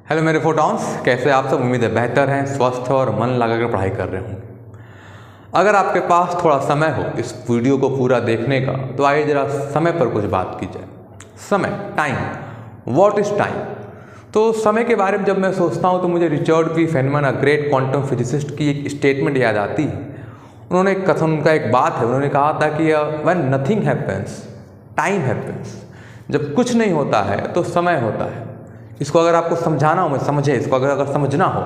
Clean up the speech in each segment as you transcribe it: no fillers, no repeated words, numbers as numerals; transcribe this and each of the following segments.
Hello मेरे photons, कैसे आप सब? उम्मीद है बेहतर हैं, स्वस्थ और मन लगाकर पढ़ाई कर रहे होंगे। अगर आपके पास थोड़ा समय हो इस वीडियो को पूरा देखने का, तो आइए जरा समय पर कुछ बात की जाए। समय, टाइम, व्हाट इज टाइम? तो समय के बारे में जब मैं सोचता हूँ तो मुझे Richard P Feynman, a great quantum physicist की एक स्टेटमेंट याद आती है। उन्होंने एक कथन, उनका एक बात है, उन्होंने कहा था कि when nothing happens time happens. जब कुछ नहीं होता है तो समय होता है। इसको अगर आपको समझाना हो, मैं समझे इसको, अगर समझना हो,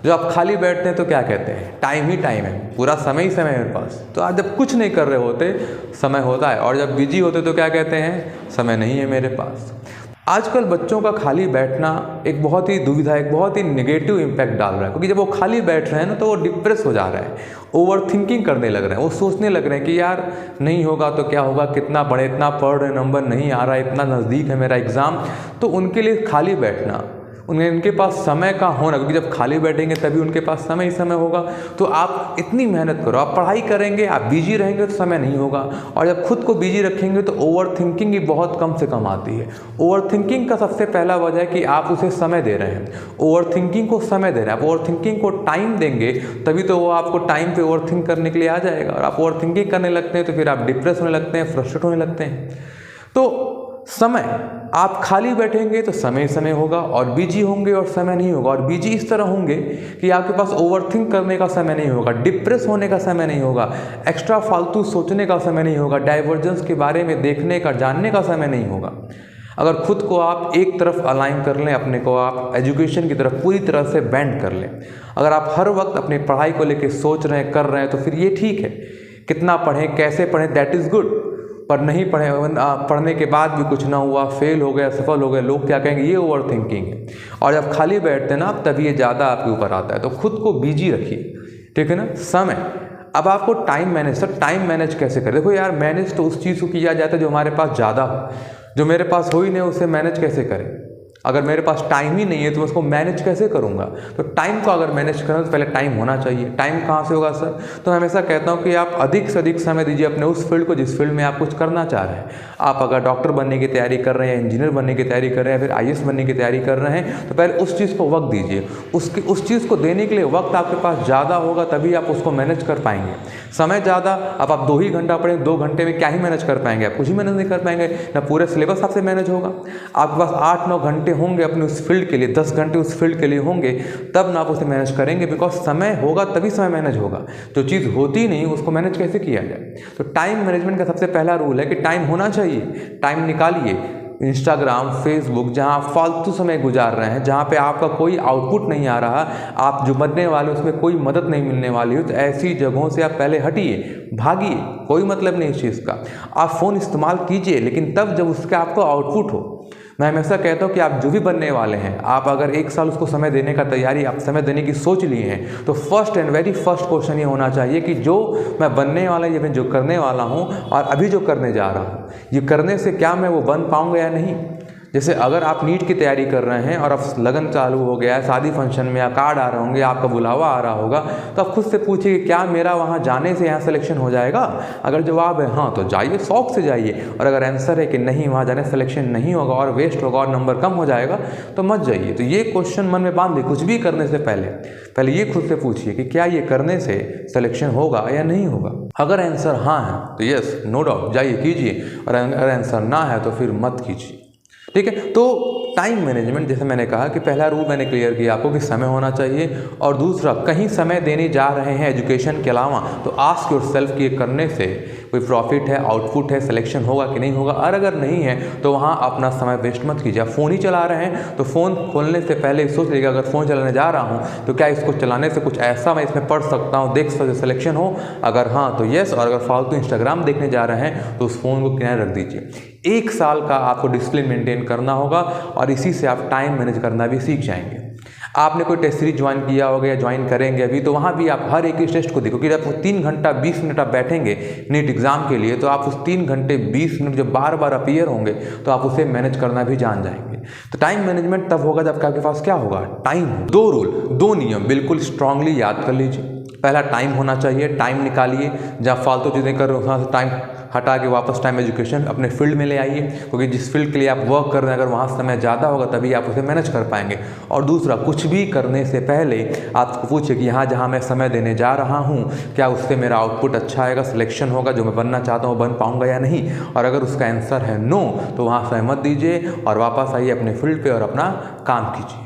जब आप खाली बैठते हैं तो क्या कहते हैं? टाइम ही टाइम है, पूरा समय ही समय है मेरे पास। तो आप जब कुछ नहीं कर रहे होते समय होता है, और जब बिजी होते तो क्या कहते हैं? समय नहीं है मेरे पास। आजकल बच्चों का खाली बैठना एक बहुत ही दुविधा, एक बहुत ही नेगेटिव इम्पैक्ट डाल रहा है, क्योंकि जब वो खाली बैठ रहे हैं ना तो वो डिप्रेस हो जा रहे हैं, ओवर थिंकिंग करने लग रहे हैं। वो सोचने लग रहे हैं कि यार नहीं होगा तो क्या होगा, कितना पढ़े, इतना पढ़ रहे, नंबर नहीं आ रहा है, इतना नज़दीक है मेरा एग्ज़ाम। तो उनके लिए खाली बैठना, उनके पास समय का होना, क्योंकि जब खाली बैठेंगे तभी उनके पास समय ही समय होगा। तो आप इतनी मेहनत करो, आप पढ़ाई करेंगे, आप बिजी रहेंगे तो समय नहीं होगा। और जब खुद को बिजी रखेंगे तो ओवर थिंकिंग ही बहुत कम से कम आती है। ओवर थिंकिंग का सबसे पहला वजह है कि आप उसे समय दे रहे हैं। ओवर थिंकिंग को समय दे रहे हैं, आप ओवर थिंकिंग को टाइम देंगे तभी तो वो आपको टाइम पे ओवर थिंक करने के लिए आ जाएगा। और आप ओवर थिंकिंग करने लगते हैं तो फिर आप डिप्रेस होने लगते हैं, फ्रस्ट्रेट होने लगते हैं। तो समय, आप खाली बैठेंगे तो समय समय होगा, और बिजी होंगे और समय नहीं होगा। और बिजी इस तरह होंगे कि आपके पास ओवरथिंक करने का समय नहीं होगा, डिप्रेस होने का समय नहीं होगा, एक्स्ट्रा फालतू सोचने का समय नहीं होगा, डाइवर्जेंस के बारे में देखने का, जानने का समय नहीं होगा। अगर खुद को आप एक तरफ अलाइन कर लें, अपने को आप एजुकेशन की तरफ पूरी तरह से बेंड कर लें, अगर आप हर वक्त अपनी पढ़ाई को लेकर सोच रहे हैं, कर रहे हैं, तो फिर ये ठीक है। कितना पढ़ें, कैसे पढ़ें, दैट इज़ गुड। पर नहीं पढ़े, पढ़ने के बाद भी कुछ ना हुआ, फेल हो गया, सफल हो गए, लोग क्या कहेंगे, ये ओवर थिंकिंग है। और जब खाली बैठते हैं ना, तभी ये ज़्यादा आपके ऊपर आता है। तो खुद को बिजी रखिए, ठीक है ना। समय, अब आपको time manage, sir time manage कैसे करें? देखो यार, मैनेज तो उस चीज़ को किया जाता है जो हमारे पास ज़्यादा हो। जो मेरे पास हो ही नहीं उसे मैनेज कैसे करें? अगर मेरे पास टाइम ही नहीं है तो मैं उसको मैनेज कैसे करूंगा? तो टाइम को अगर मैनेज करें तो पहले टाइम होना चाहिए। टाइम कहाँ से होगा सर? तो मैं हमेशा कहता हूँ कि आप अधिक से अधिक समय दीजिए अपने उस फील्ड को जिस फील्ड में आप कुछ करना चाह रहे हैं। आप अगर डॉक्टर बनने की तैयारी कर रहे हैं, इंजीनियर बनने की तैयारी कर रहे हैं, फिर IAS बनने की तैयारी कर रहे हैं, तो पहले उस चीज़ को वक्त दीजिए। उस चीज़ को देने के लिए वक्त आपके पास ज़्यादा होगा, तभी आप उसको मैनेज कर पाएंगे। समय ज़्यादा, अब आप 2 ही घंटा पढ़ें, 2 घंटे में क्या ही मैनेज कर पाएंगे? आप कुछ ही मैनेज नहीं कर पाएंगे, ना पूरे सिलेबस आपसे मैनेज होगा। आपके पास 8-9 घंटे होंगे अपने उस फील्ड के लिए, 10 घंटे उस फील्ड के लिए होंगे, तब ना आप उसे मैनेज करेंगे। बिकॉज समय होगा तभी समय मैनेज होगा। जो चीज़ होती नहीं उसको मैनेज कैसे किया जाए? तो टाइम मैनेजमेंट का सबसे पहला रूल है कि टाइम होना चाहिए। टाइम निकालिए। इंस्टाग्राम, फेसबुक, जहाँ आप फालतू समय गुजार रहे हैं, जहाँ पे आपका कोई आउटपुट नहीं आ रहा, आप जो बनने वाले उसमें कोई मदद नहीं मिलने वाली हो, तो ऐसी जगहों से आप पहले हटिए, भागिए। कोई मतलब नहीं इस चीज़ का। आप फ़ोन इस्तेमाल कीजिए, लेकिन तब जब उसका आपको आउटपुट हो। मैं हमेशा कहता हूँ कि आप जो भी बनने वाले हैं, आप अगर 1 साल उसको समय देने का तैयारी, आप समय देने की सोच लिए हैं, तो first and very first question ये होना चाहिए कि जो मैं बनने वाला, ये मैं जो करने वाला हूँ और अभी जो करने जा रहा हूँ, ये करने से क्या मैं वो बन पाऊँगा या नहीं। जैसे अगर आप नीट की तैयारी कर रहे हैं और अब लगन चालू हो गया है, शादी फंक्शन में या कार्ड आ रहे होंगे, आपका बुलावा आ रहा होगा, तो आप खुद से पूछिए कि क्या मेरा वहाँ जाने से यहाँ सिलेक्शन हो जाएगा? अगर जवाब है हाँ तो जाइए, शौक से जाइए। और अगर आंसर है कि नहीं, वहाँ जाने सिलेक्शन नहीं होगा और वेस्ट होगा और नंबर कम हो जाएगा, तो मत जाइए। तो ये क्वेश्चन मन में बांध लीजिए। कुछ भी करने से पहले ये खुद से पूछिए कि क्या ये करने से सिलेक्शन होगा या नहीं होगा। अगर आंसर हाँ है तो यस, नो डाउट, जाइए कीजिए। और अगर आंसर ना है तो फिर मत कीजिए, ठीक है। तो टाइम मैनेजमेंट, जैसे मैंने कहा कि पहला रूल मैंने क्लियर किया आपको कि समय होना चाहिए। और दूसरा, कहीं समय देने जा रहे हैं एजुकेशन के अलावा, तो आस्क योरसेल्फ कि ये करने से कोई प्रॉफिट है, आउटपुट है, सिलेक्शन होगा कि नहीं होगा। और अगर नहीं है तो वहाँ अपना समय वेस्ट मत कीजिए। आप फ़ोन ही चला रहे हैं तो फ़ोन खोलने से पहले सोच लीजिएगा, अगर फ़ोन चलाने जा रहा हूँ तो क्या इसको चलाने से कुछ ऐसा मैं इसमें पढ़ सकता हूँ, देख सकते सिलेक्शन हो? अगर हाँ तो यस। और अगर फालतू इंस्टाग्राम देखने जा रहे हैं तो उस फ़ोन को किनारे रख दीजिए। 1 साल का आपको डिसिप्लिन मेंटेन करना होगा, और इसी से आप टाइम मैनेज करना भी सीख जाएंगे। आपने कोई टेस्ट सीरीज ज्वाइन किया होगा या ज्वाइन करेंगे अभी, तो वहाँ भी आप हर एक टेस्ट को देखो कि जब 3 घंटा 20 मिनट आप बैठेंगे नीट एग्ज़ाम के लिए, तो आप उस 3 घंटे 20 मिनट जब बार बार अपीयर होंगे तो आप उसे मैनेज करना भी जान जाएंगे। तो टाइम मैनेजमेंट तब होगा जब आपके पास क्या होगा? टाइम हो। 2 रूल, 2 नियम बिल्कुल स्ट्रांगली याद कर लीजिए। पहला टाइम होना चाहिए, टाइम निकालिए। जहाँ फालतू चीज़ें कर रहे हो वहाँ से टाइम हटा के वापस टाइम एजुकेशन अपने फील्ड में ले आइए, क्योंकि जिस फील्ड के लिए आप वर्क कर रहे हैं अगर वहाँ समय ज़्यादा होगा तभी आप उसे मैनेज कर पाएंगे। और दूसरा, कुछ भी करने से पहले आपको पूछे कि यहाँ जहाँ मैं समय देने जा रहा हूँ क्या उससे मेरा आउटपुट अच्छा आएगा, सिलेक्शन होगा, जो मैं बनना चाहता हूँ बन पाऊँगा या नहीं। और अगर उसका आंसर है नो तो वहाँ समय मत दीजिए और वापस आइए अपने फील्ड पर और अपना काम कीजिए।